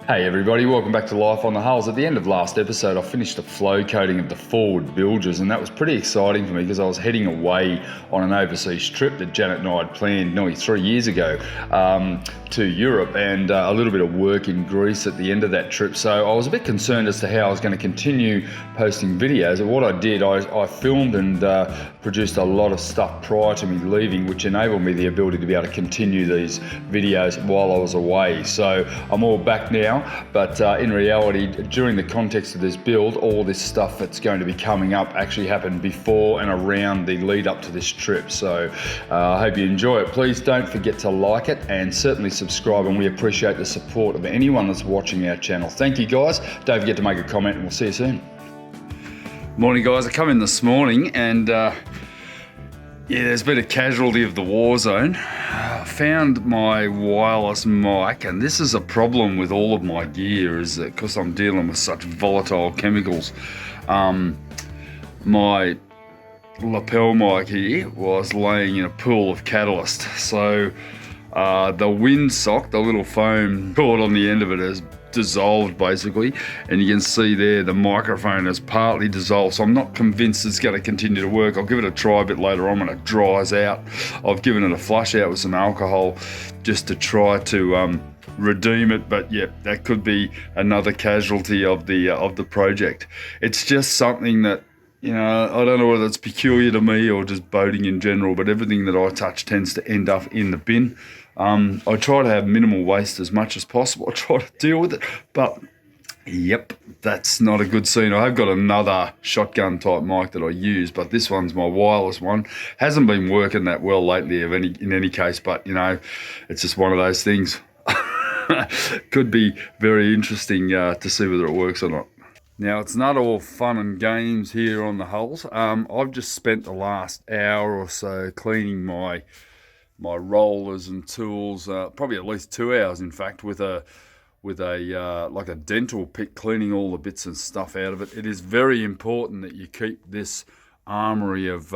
Hey everybody, welcome back to Life on the Hulls. At the end of last episode, I finished the flow coating of the forward bilges, and that was pretty exciting for me because I was heading away on an overseas trip that Janet and I had planned nearly 3 years ago to Europe, and a little bit of work in Greece at the end of that trip. So I was a bit concerned as to how I was going to continue posting videos. And what I did, I filmed and produced a lot of stuff prior to me leaving, which enabled me the ability to be able to continue these videos while I was away. So I'm all back now. But in reality, during the context of this build, all this stuff that's going to be coming up actually happened before and around the lead up to this trip. So I hope you enjoy it. Please don't forget to like it and certainly subscribe, and we appreciate the support of anyone that's watching our channel. Thank you guys. Don't forget to make a comment, and we'll see you soon. Morning guys, I come in this morning and there's been a casualty of the war zone. I found my wireless mic, and this is a problem with all of my gear, is that because I'm dealing with such volatile chemicals. My lapel mic here was laying in a pool of catalyst, so the windsock, the little foam cord on the end of it, is dissolved basically, and you can see there the microphone is partly dissolved, so I'm not convinced it's going to continue to work. I'll give it a try a bit later on when it dries out. I've given it a flush out with some alcohol just to try to redeem it, but yeah, that could be another casualty of the project. It's just something that, you know, I don't know whether it's peculiar to me or just boating in general, but everything that I touch tends to end up in the bin. I try to have minimal waste as much as possible. I try to deal with it, but yep, that's not a good scene. I have got another shotgun type mic that I use, but this one's my wireless one. Hasn't been working that well lately in any case, but you know, it's just one of those things. Could be very interesting to see whether it works or not. Now, it's not all fun and games here on the Hulls. I've just spent the last hour or so cleaning my rollers and tools, probably at least 2 hours in fact, with a like a dental pick, cleaning all the bits and stuff out of it. It is very important that you keep this armory of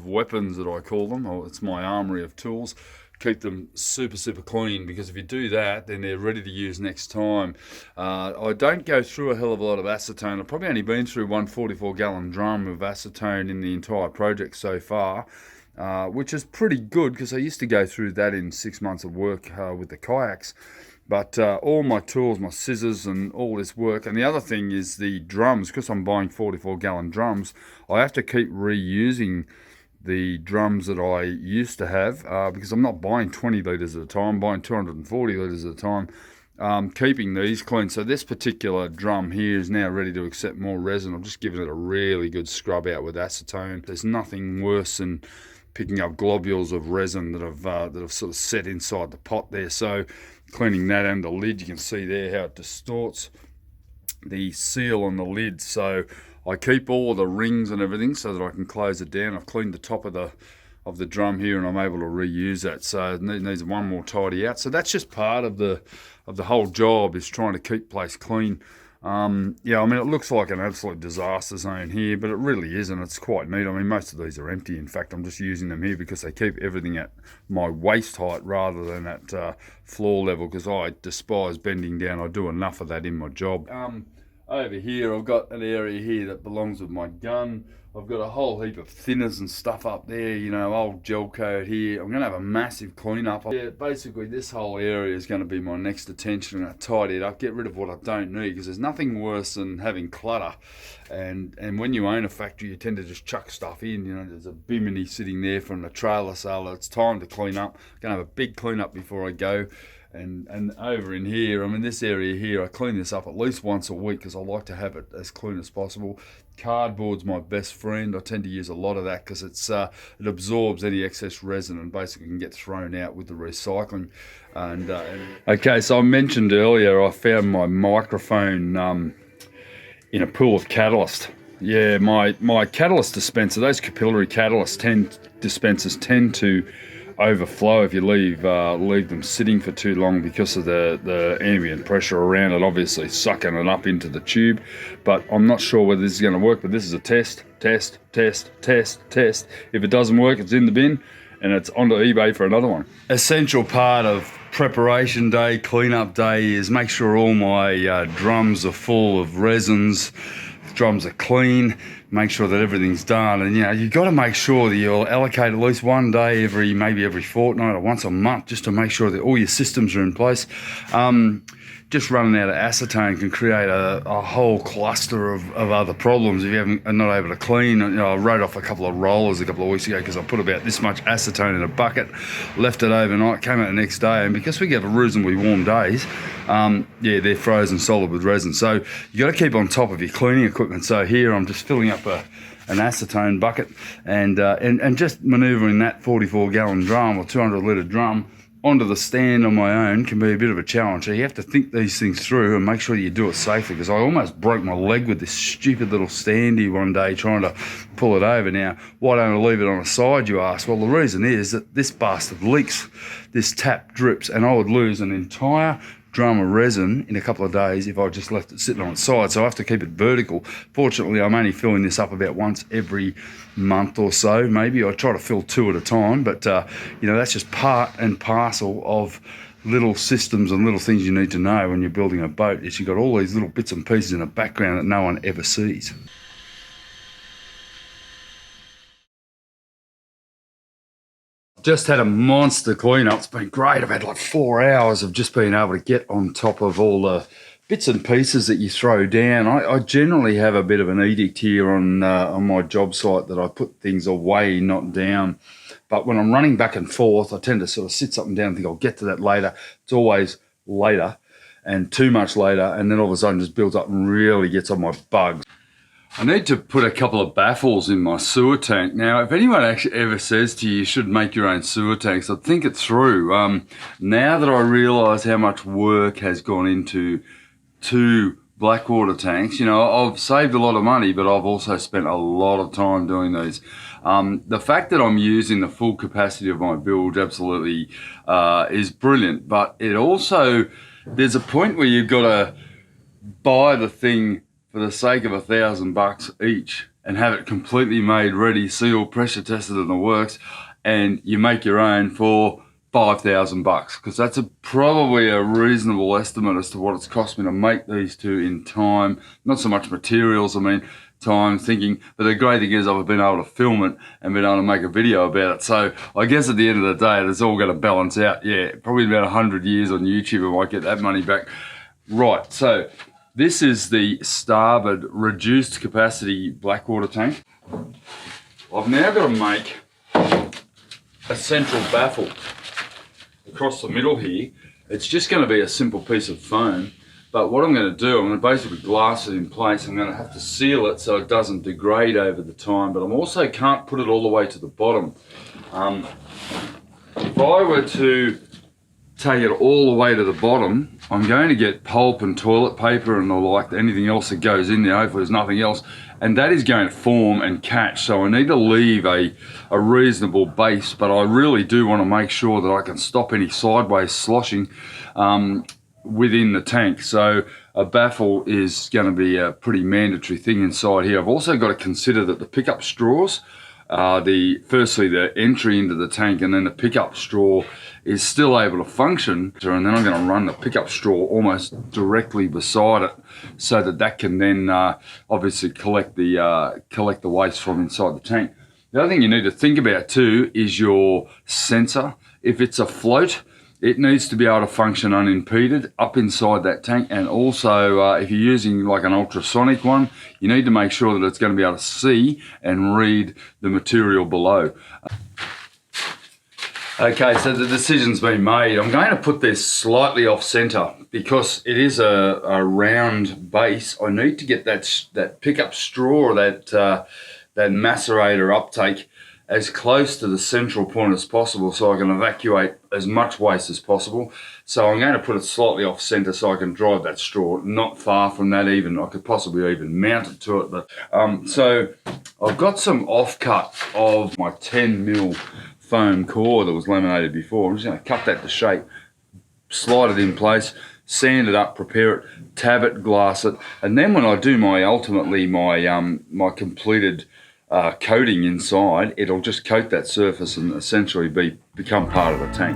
weapons, that I call them, or it's my armory of tools. Keep them super clean, because if you do that, then they're ready to use next time. I don't go through a hell of a lot of acetone. I've probably only been through one 44-gallon drum of acetone in the entire project so far, which is pretty good, because I used to go through that in 6 months of work with the kayaks. But all my tools, my scissors and all this work, and the other thing is the drums, because I'm buying 44-gallon drums, I have to keep reusing the drums that I used to have, because I'm not buying 20 litres at a time, I'm buying 240 litres at a time, keeping these clean. So this particular drum here is now ready to accept more resin. I've just given it a really good scrub out with acetone. There's nothing worse than picking up globules of resin that have sort of set inside the pot there. So cleaning that and the lid, you can see there how it distorts the seal on the lid. So I keep all of the rings and everything so that I can close it down. I've cleaned the top of the drum here, and I'm able to reuse that. So it needs one more tidy out. So that's just part of the whole job, is trying to keep place clean. I mean, it looks like an absolute disaster zone here, but it really isn't. It's quite neat. I mean, most of these are empty. In fact, I'm just using them here because they keep everything at my waist height rather than at floor level, because I despise bending down. I do enough of that in my job. Over here, I've got an area here that belongs with my gun. I've got a whole heap of thinners and stuff up there, you know, old gel coat here. I'm going to have a massive clean up. Yeah, basically this whole area is going to be my next attention. I'm going to tidy it up, get rid of what I don't need, because there's nothing worse than having clutter. And when you own a factory, you tend to just chuck stuff in. You know, there's a bimini sitting there from the trailer sale. It's time to clean up. I'm going to have a big clean up before I go. And over in here, I mean, this area here, I clean this up at least once a week because I like to have it as clean as possible. Cardboard's my best friend. I tend to use a lot of that because it absorbs any excess resin and basically can get thrown out with the recycling. Okay, so I mentioned earlier I found my microphone in a pool of catalyst. Yeah, my catalyst dispenser, those capillary catalyst dispensers tend to overflow if you leave them sitting for too long, because of the ambient pressure around it obviously sucking it up into the tube. But I'm not sure whether this is going to work, but this is a test. If it doesn't work, it's in the bin and it's onto eBay for another one. Essential part of preparation day, cleanup day is make sure all my drums are full of resins, drums are clean, make sure that everything's done. And you've got to make sure that you'll allocate at least one day maybe every fortnight or once a month, just to make sure that all your systems are in place. Just running out of acetone can create a whole cluster of other problems if you are not able to clean. I wrote off a couple of rollers a couple of weeks ago because I put about this much acetone in a bucket, left it overnight, came out the next day, and because we get reasonably warm days, they're frozen solid with resin. So you got to keep on top of your cleaning equipment. So here I'm just filling up an acetone bucket and just manoeuvring that 44-gallon drum or 200-litre drum onto the stand on my own can be a bit of a challenge. So you have to think these things through and make sure you do it safely, because I almost broke my leg with this stupid little standy one day trying to pull it over. Now, why don't I leave it on the side, you ask? Well, the reason is that this bastard leaks, this tap drips, and I would lose an entire drum of resin in a couple of days if I just left it sitting on its side. So I have to keep it vertical. Fortunately, I'm only filling this up about once every month or so. Maybe I try to fill 2 at a time, but that's just part and parcel of little systems and little things you need to know when you're building a boat, is you've got all these little bits and pieces in the background that no one ever sees. Just had a monster cleanup. It's been great. I've had like 4 hours of just being able to get on top of all the bits and pieces that you throw down. I generally have a bit of an edict here on my job site that I put things away, not down. But when I'm running back and forth, I tend to sort of sit something down and think I'll get to that later. It's always later and too much later, and then all of a sudden just builds up and really gets on my bugs. I need to put a couple of baffles in my sewer tank. Now, if anyone actually ever says to you should make your own sewer tanks, I'd think it through. Now that I realise how much work has gone into 2 Blackwater tanks, I've saved a lot of money, but I've also spent a lot of time doing these. The fact that I'm using the full capacity of my build absolutely is brilliant, but it also, there's a point where you've got to buy the thing for the sake of $1,000 each and have it completely made, ready, sealed, pressure tested in the works, and you make your own for $5,000, because that's probably a reasonable estimate as to what it's cost me to make these 2 in time. Not so much materials, time thinking, but the great thing is I've been able to film it and been able to make a video about it. So I guess at the end of the day, it's all going to balance out. Yeah, probably about 100 years on YouTube, I might get that money back. Right, so this is the starboard reduced capacity Blackwater tank. I've now got to make a central baffle across the middle here. It's just going to be a simple piece of foam, but what I'm going to do, I'm going to basically glass it in place. I'm going to have to seal it so it doesn't degrade over the time, but I'm also can't put it all the way to the bottom. If I were to take it all the way to the bottom, I'm going to get pulp and toilet paper and the like, anything else that goes in there. Hopefully there's nothing else, and that is going to form and catch. So I need to leave a reasonable base, but I really do want to make sure that I can stop any sideways sloshing within the tank. So a baffle is going to be a pretty mandatory thing inside here. I've also got to consider that the pickup straws, firstly the entry into the tank, and then the pickup straw is still able to function, and then I'm going to run the pickup straw almost directly beside it so that can then obviously collect the waste from inside the tank. The other thing you need to think about too is your sensor. If it's a float, it needs to be able to function unimpeded up inside that tank, and also if you're using like an ultrasonic one, you need to make sure that it's going to be able to see and read the material below. Okay, so the decision's been made. I'm going to put this slightly off center because it is a round base. I need to get that pickup straw, or that macerator uptake, as close to the central point as possible so I can evacuate as much waste as possible. So I'm going to put it slightly off center so I can drive that straw not far from that even. I could possibly even mount it to it. But so I've got some offcut of my 10mm foam core that was laminated before. I'm just going to cut that to shape, slide it in place, sand it up, prepare it, tab it, glass it, and then when I do my completed coating inside, it'll just coat that surface and essentially become part of the tank.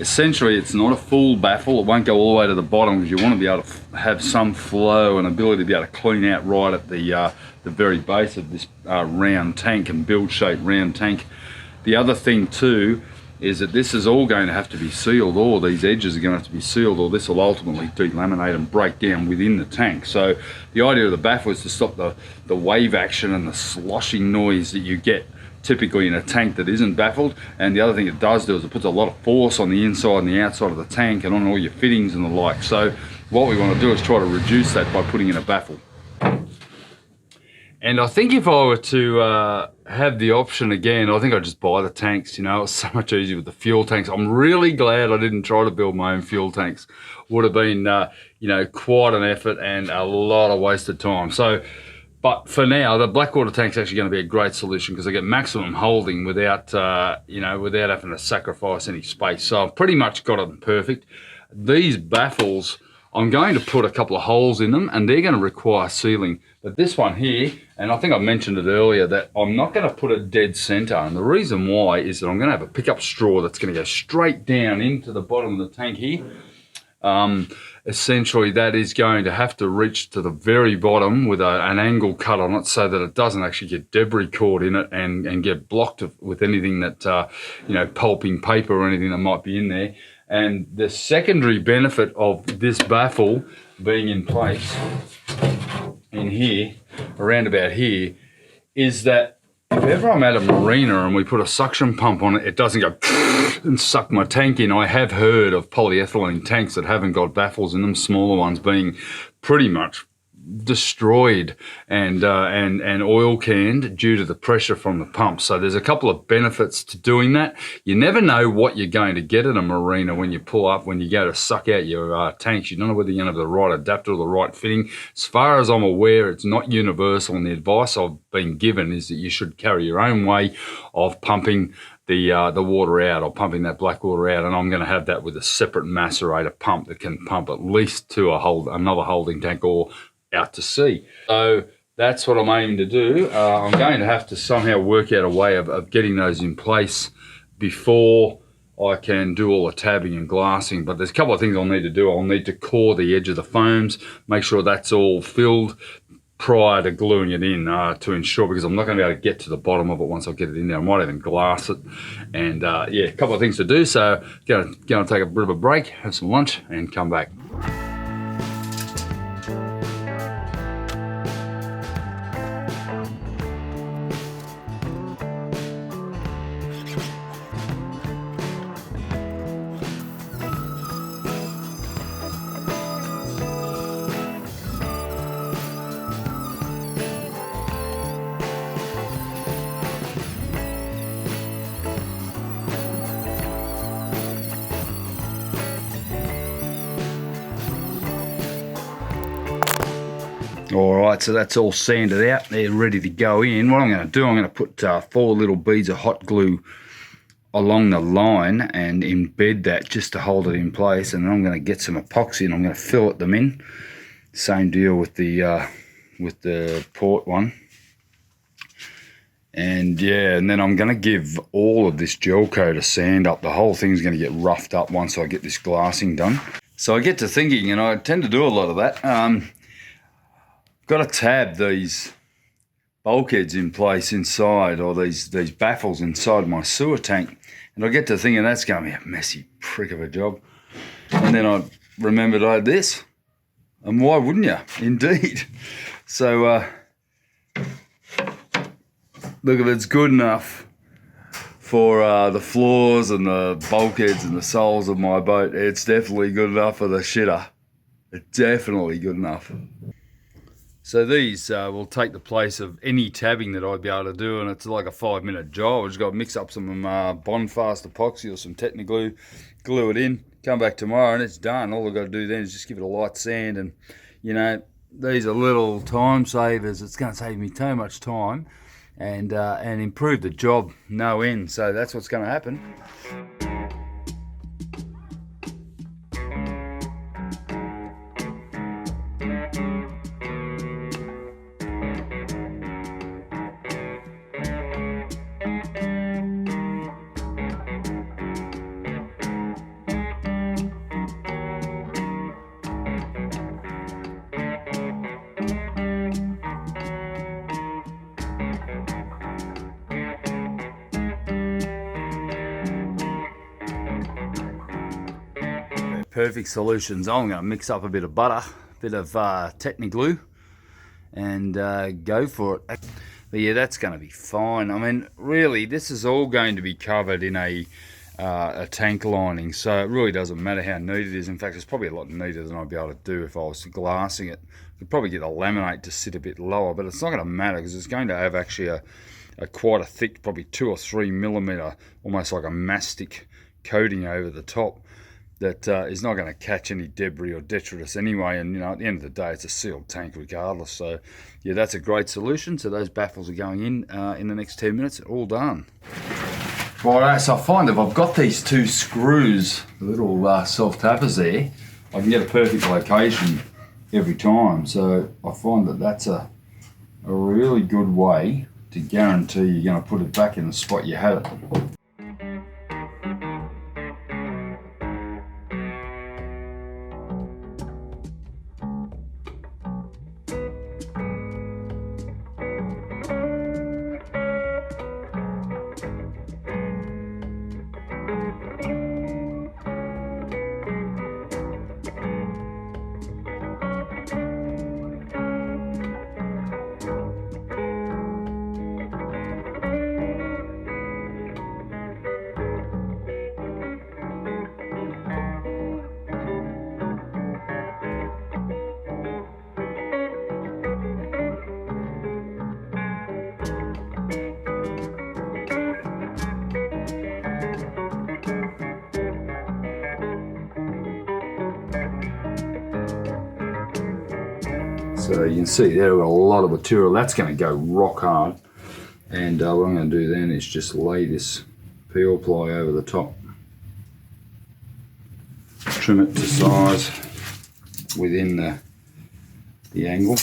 Essentially, it's not a full baffle. It won't go all the way to the bottom because you want to be able to have some flow and ability to be able to clean out right at the very base of this round tank and build-shaped round tank. The other thing too is that this is all going to have to be sealed. All these edges are going to have to be sealed, or this will ultimately delaminate and break down within the tank. So the idea of the baffle is to stop the wave action and the sloshing noise that you get typically in a tank that isn't baffled. And the other thing it does do is it puts a lot of force on the inside and the outside of the tank and on all your fittings and the like. So what we want to do is try to reduce that by putting in a baffle. And I think if I were to have the option again, I think I'd just buy the tanks. You know, it's so much easier with the fuel tanks. I'm really glad I didn't try to build my own fuel tanks. Would have been, you know, quite an effort and a lot of wasted time. So, but for now, the Blackwater tank's actually going to be a great solution because I get maximum holding without, you know, without having to sacrifice any space. So I've pretty much got it perfect. These baffles, I'm going to put a couple of holes in them and they're going to require sealing. But this one here, and I think I mentioned it earlier, that I'm not going to put it dead center. And the reason why is that I'm going to have a pickup straw that's going to go straight down into the bottom of the tank here. Essentially, that is going to have to reach to the very bottom with an angle cut on it so that it doesn't actually get debris caught in it and get blocked with anything that, you know, pulping paper or anything that might be in there. And the secondary benefit of this baffle being in place in here, around about here, is that if ever I'm at a marina and we put a suction pump on it, it doesn't go and suck my tank in. I have heard of polyethylene tanks that haven't got baffles in them, smaller ones being pretty much destroyed and oil canned due to the pressure from the pump. So there's a couple of benefits to doing that. You never know what you're going to get at a marina when you pull up, when you go to suck out your tanks. You don't know whether you're going to have the right adapter or the right fitting. As far as I'm aware, it's not universal, and the advice I've been given is that you should carry your own way of pumping the water out, or pumping that Blackwater out, and I'm going to have that with a separate macerator pump that can pump at least to another holding tank or out to sea. So that's what I'm aiming to do. I'm going to have to somehow work out a way of getting those in place before I can do all the tabbing and glassing. But there's a couple of things I'll need to do. I'll need to core the edge of the foams, make sure that's all filled prior to gluing it in to ensure, because I'm not going to be able to get to the bottom of it once I get it in there. I might even glass it. And yeah, a couple of things to do. So going to take a bit of a break, have some lunch and come back. All right, so that's all sanded out. They're ready to go in. What I'm going to do, I'm going to put 4 little beads of hot glue along the line and embed that just to hold it in place. And then I'm going to get some epoxy and I'm going to fillet them in. Same deal with the port one. And yeah, and then I'm going to give all of this gel coat a sand up. The whole thing's going to get roughed up once I get this glassing done. So I get to thinking, and I tend to do a lot of that. Got to tab these bulkheads in place inside, or these baffles inside my sewer tank, and I get to thinking that's going to be a messy prick of a job. And then I remembered I had this, and why wouldn't you? Indeed. So look, if it's good enough for the floors and the bulkheads and the soles of my boat, it's definitely good enough for the shitter. It's definitely good enough. So these will take the place of any tabbing that I'd be able to do, and it's like a 5-minute job. I just got to mix up some Bondfast epoxy or some Techniglue, glue it in, come back tomorrow, and it's done. All I've got to do then is just give it a light sand, and you know, these are little time savers. It's going to save me so much time and improve the job no end. So that's what's going to happen. perfect solutions. I'm going to mix up a bit of butter, a bit of Techniglue, and go for it. But yeah, that's going to be fine. I mean, really, this is all going to be covered in a tank lining, so it really doesn't matter how neat it is. In fact, it's probably a lot neater than I'd be able to do if I was glassing it. Could probably get the laminate to sit a bit lower, but it's not going to matter because it's going to have actually a quite a thick, probably 2 or 3 millimeter, almost like a mastic coating over the top that is not going to catch any debris or detritus anyway. And you know, at the end of the day, it's a sealed tank regardless. So yeah, that's a great solution. So those baffles are going in the next 10 minutes. All done. Right, so I find if I've got these 2 screws, the little self-tappers there, I can get a perfect location every time. So I find that that's a really good way to guarantee you're going to put it back in the spot you had it. So you can see there we've got a lot of material. That's going to go rock hard. And what I'm going to do then is just lay this peel ply over the top. Trim it to size within the angle.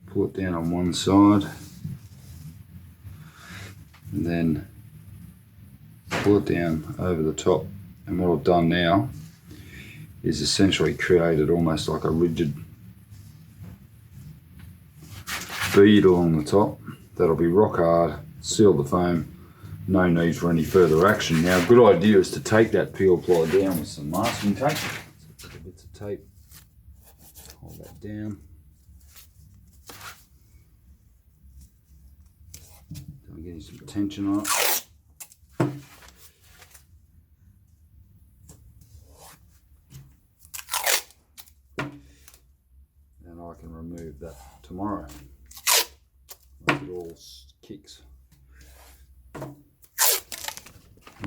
Pull it down on one side. And then pull it down over the top. And what I've done now is essentially created almost like a rigid bead along the top. That'll be rock hard, seal the foam, no need for any further action. Now, a good idea is to take that peel ply down with some masking tape. So put bits of tape, hold that down. I'm getting some tension on it. I can remove that tomorrow. Like it all kicks. I'm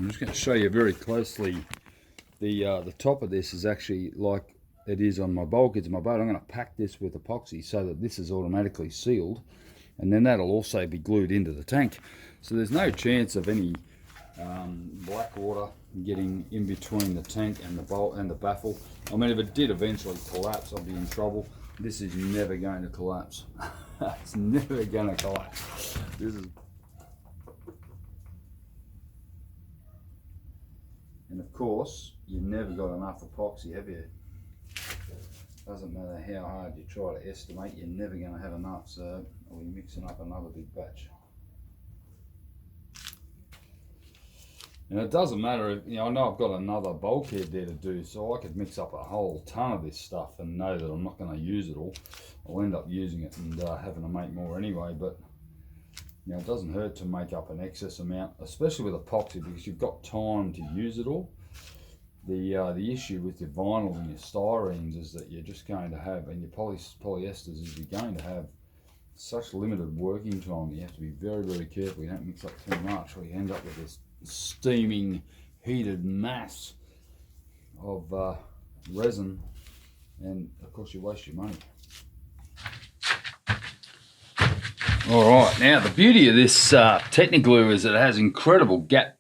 just going to show you very closely. The top of this is actually like it is on my bulkheads in my boat. I'm going to pack this with epoxy so that this is automatically sealed, and then that'll also be glued into the tank. So there's no chance of any Blackwater getting in between the tank and the bolt and the baffle. I mean, if it did eventually collapse, I'd be in trouble. This is never going to collapse. It's never going to collapse. This is, and of course, you've never got enough epoxy, have you? Doesn't matter how hard you try to estimate, you're never going to have enough. So I'll be mixing up another big batch. And it doesn't matter if, you know, I know I've got another bulkhead there to do, so I could mix up a whole ton of this stuff and know that I'm not going to use it all. I'll end up using it and having to make more anyway, but you know, it doesn't hurt to make up an excess amount, especially with epoxy, because you've got time to use it all. The issue with your vinyls and your styrenes is that you're just going to have, and your polyesters, is you're going to have such limited working time. You have to be very, very careful. You don't mix up too much, or you end up with this steaming, heated mass of resin, and of course you waste your money. Alright, now the beauty of this Techniglue is that it has incredible gap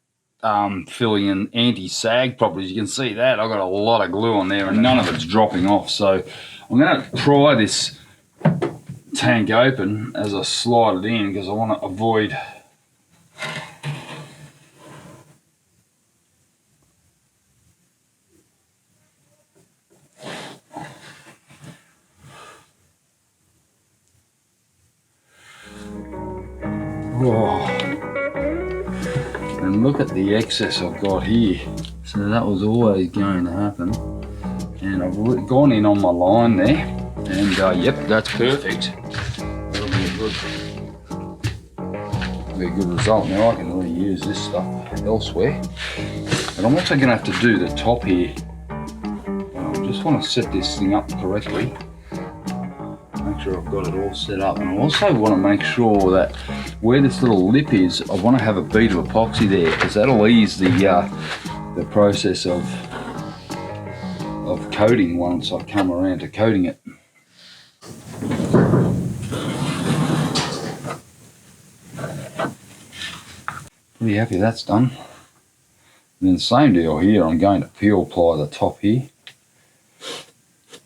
filling and anti-sag properties. You can see that I've got a lot of glue on there and none of it's dropping off. So I'm going to pry this tank open as I slide it in, because I want to avoid and look at the excess I've got here. So that was always going to happen. And I've gone in on my line there, and yep, that's perfect. That'll be a good result. Now I can really use this stuff elsewhere. And I'm also going to have to do the top here. I just want to set this thing up correctly. Make sure I've got it all set up. And I also want to make sure that where this little lip is, I want to have a bead of epoxy there, because that'll ease the process of coating once I come around to coating it. Pretty happy that's done. And then the same deal here, I'm going to peel ply the top here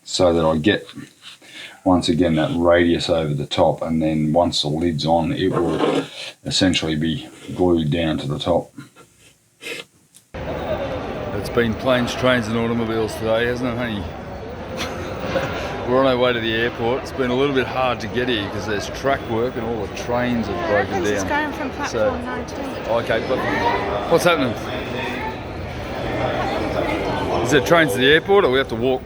so that I get, once again, that radius over the top, and then once the lid's on, it will essentially be glued down to the top. It's been planes, trains and automobiles today, hasn't it, honey? We're on our way to the airport. It's been a little bit hard to get here because there's track work and all the trains have broken down. It's going from platform 19. Okay, but what's happening? Is there trains to the airport or we have to walk?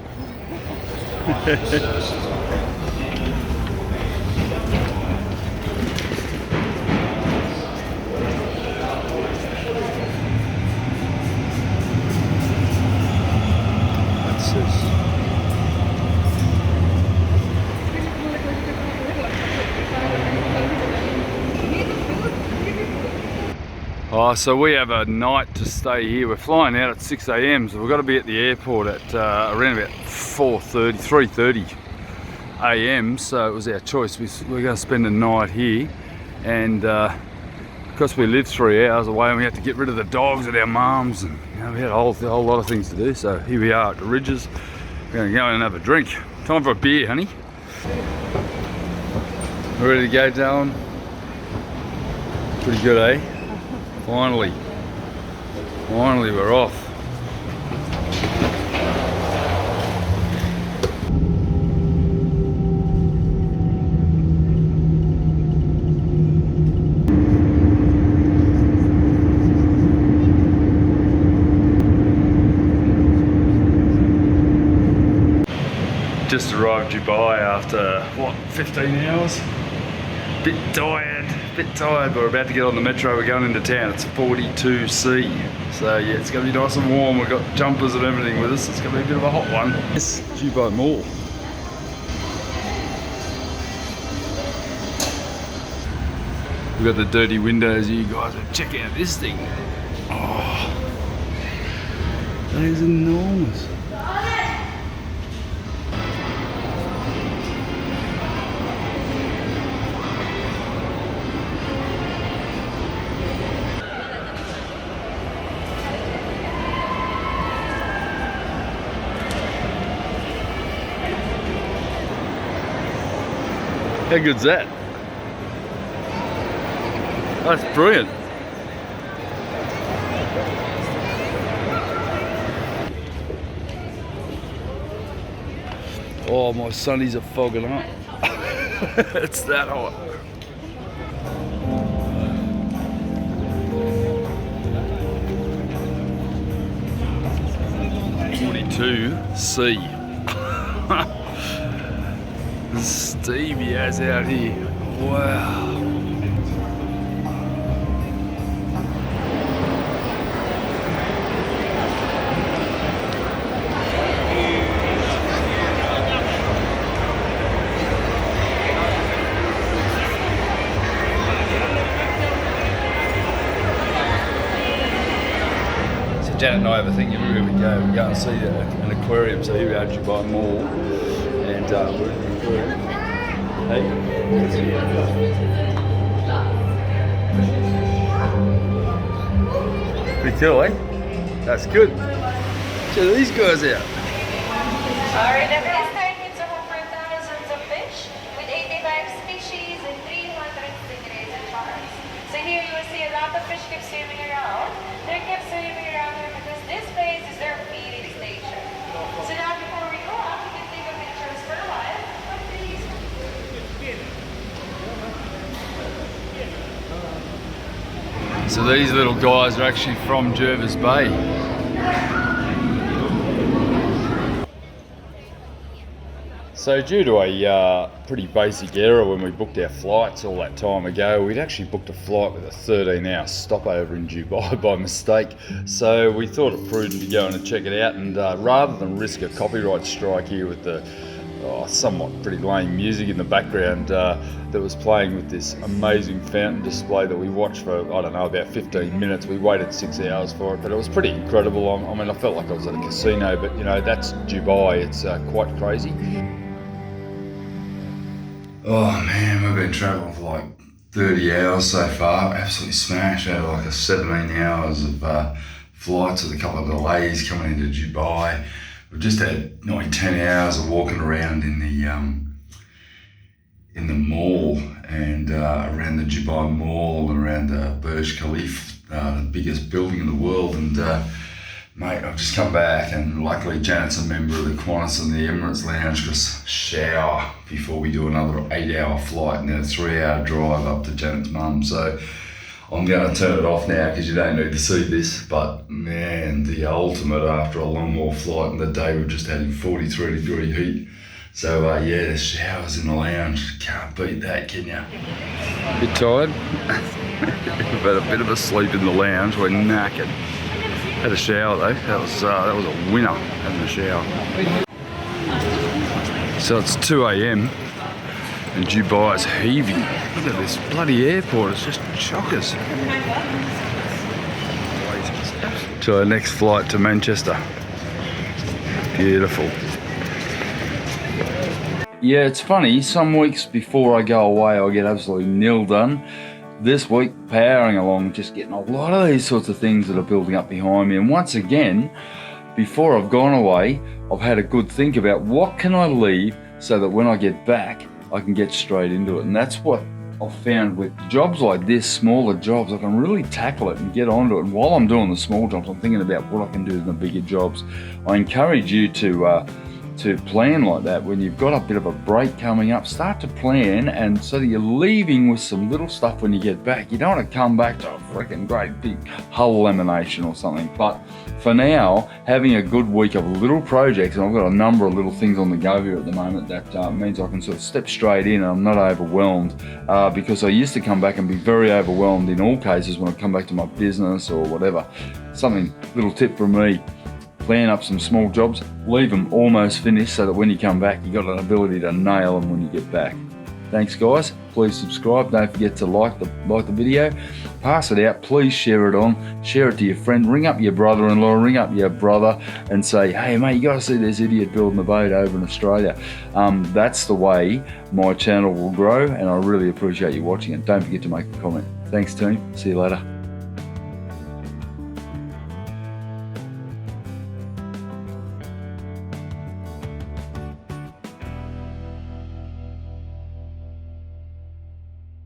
So we have a night to stay here. We're flying out at 6 AM, so we've got to be at the airport at around about 3:30 AM, so it was our choice. We're going to spend a night here, and because we live 3 hours away and we had to get rid of the dogs at our mum's, and we had a whole lot of things to do, so here we are at the Ridges. We're going to go and have a drink. Time for a beer, honey. We're ready to go, Darren? Pretty good, eh? Finally we're off. Just arrived Dubai after, what, 15 hours? Bit tired, but we're about to get on the metro. We're going into town. It's 42C. So yeah, it's going to be nice and warm. We've got jumpers and everything with us. It's going to be a bit of a hot one. It's Dubai Mall. We've got the dirty windows. You guys are checking out this thing. Oh, that is enormous. How good's that? That's brilliant. Oh, my sunnies are fogging up. It's that hot. C. Steamy as out here. Wow. So Janet and I have a thing everywhere we go. We go and see an aquarium. So here we are at Dubai Mall, and we're in the aquarium. Hey. Pretty cool, eh? That's good. Check these guys out. Alright, the first time it's over thousands of fish with 85 species and 300 stingrays and sharks. So here you will see a lot of fish keep swimming around. They keep swimming around here because this place is their feeding station. So now before we go up, we can take a pictures for a while. But please. So these little guys are actually from Jervis Bay. So due to a pretty basic error when we booked our flights all that time ago, we'd actually booked a flight with a 13-hour stopover in Dubai by mistake. So we thought it prudent to go in and check it out, and rather than risk a copyright strike here with the somewhat pretty lame music in the background that was playing with this amazing fountain display that we watched for, I don't know, about 15 minutes. We waited 6 hours for it, but it was pretty incredible. I mean, I felt like I was at a casino, but you know, that's Dubai. It's quite crazy. Oh man, we've been travelling for like 30 hours so far. Absolutely smashed out of like 17 hours of flights with a couple of delays coming into Dubai. We've just had nearly 10 hours of walking around in the mall and around the Dubai Mall and around Burj Khalifa, the biggest building in the world. And mate, I've just come back, and luckily Janet's a member of the Qantas and the Emirates Lounge. Just shower before we do another 8-hour flight and then a 3-hour drive up to Janet's mum. So I'm going to turn it off now because you don't need to see this, but man, the ultimate after a long haul flight, and the day we've just had in 43-degree heat. So yeah, the showers in the lounge, can't beat that, can you? Bit tired? We've had a bit of a sleep in the lounge, we're knackered. Had a shower though, that was a winner, having a shower. So it's 2 AM and Dubai is heaving. Look at this bloody airport, it's just chockers. To our next flight to Manchester. Beautiful. Yeah, it's funny, some weeks before I go away I get absolutely nil done. This week, powering along, just getting a lot of these sorts of things that are building up behind me. And once again, before I've gone away, I've had a good think about what can I leave so that when I get back, I can get straight into it. And that's what I've found with jobs like this, smaller jobs, I can really tackle it and get onto it. And while I'm doing the small jobs, I'm thinking about what I can do in the bigger jobs. I encourage you to plan like that. When you've got a bit of a break coming up, start to plan, and so that you're leaving with some little stuff when you get back. You don't want to come back to a freaking great big hull lamination or something. But for now, having a good week of little projects, and I've got a number of little things on the go here at the moment, that means I can sort of step straight in and I'm not overwhelmed, because I used to come back and be very overwhelmed in all cases when I come back to my business or whatever. Something, little tip from me: plan up some small jobs, leave them almost finished so that when you come back, you've got an ability to nail them when you get back. Thanks guys, please subscribe, don't forget to like the video, pass it out, please share it on, share it to your friend, ring up your brother-in-law, ring up your brother and say, hey mate, you gotta see this idiot building a boat over in Australia. That's the way my channel will grow, and I really appreciate you watching it. Don't forget to make a comment. Thanks team, see you later.